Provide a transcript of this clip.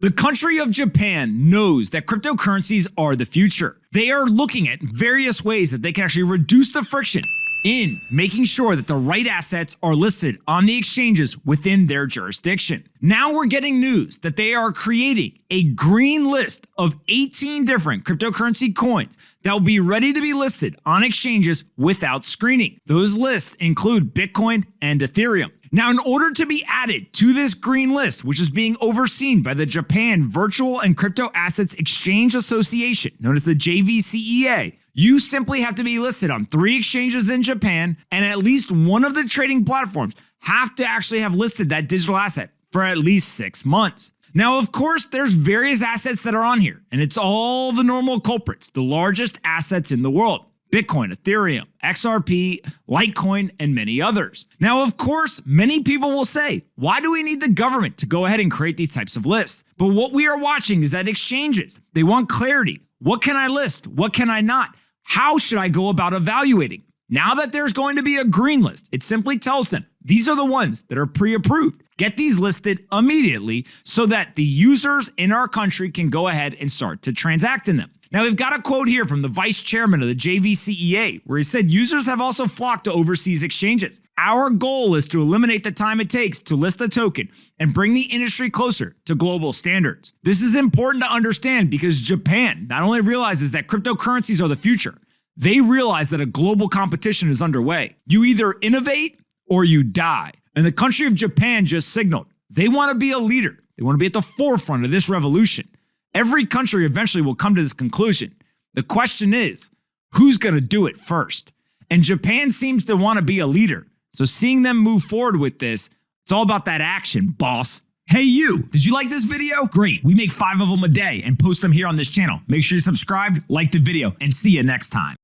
The country of Japan knows that cryptocurrencies are the future. They are looking at various ways that they can actually reduce the friction in making sure that the right assets are listed on the exchanges within their jurisdiction. Now we're getting news that they are creating a green list of 18 different cryptocurrency coins that will be ready to be listed on exchanges without screening. Those lists include Bitcoin and Ethereum. Now, in order to be added to this green list, which is being overseen by the Japan Virtual and Crypto Assets Exchange Association, known as the JVCEA, you simply have to be listed on 3 exchanges in Japan, and at least one of the trading platforms have to actually have listed that digital asset for at least 6 months. Now, of course, there's various assets that are on here, and it's all the normal culprits, the largest assets in the world. Bitcoin, Ethereum, XRP, Litecoin, and many others. Now, of course, many people will say, why do we need the government to go ahead and create these types of lists? But what we are watching is that exchanges, they want clarity. What can I list? What can I not? How should I go about evaluating? Now that there's going to be a green list, it simply tells them these are the ones that are pre-approved. Get these listed immediately so that the users in our country can go ahead and start to transact in them. Now, we've got a quote here from the vice chairman of the JVCEA, where he said, users have also flocked to overseas exchanges. Our goal is to eliminate the time it takes to list a token and bring the industry closer to global standards. This is important to understand because Japan not only realizes that cryptocurrencies are the future, they realize that a global competition is underway. You either innovate or you die. And the country of Japan just signaled they want to be a leader. They want to be at the forefront of this revolution. Every country eventually will come to this conclusion. The question is, who's going to do it first? And Japan seems to want to be a leader. So seeing them move forward with this, it's all about that action, boss. Hey you, did you like this video? Great, we make 5 of them a day and post them here on this channel. Make sure you're subscribed, like the video, and see you next time.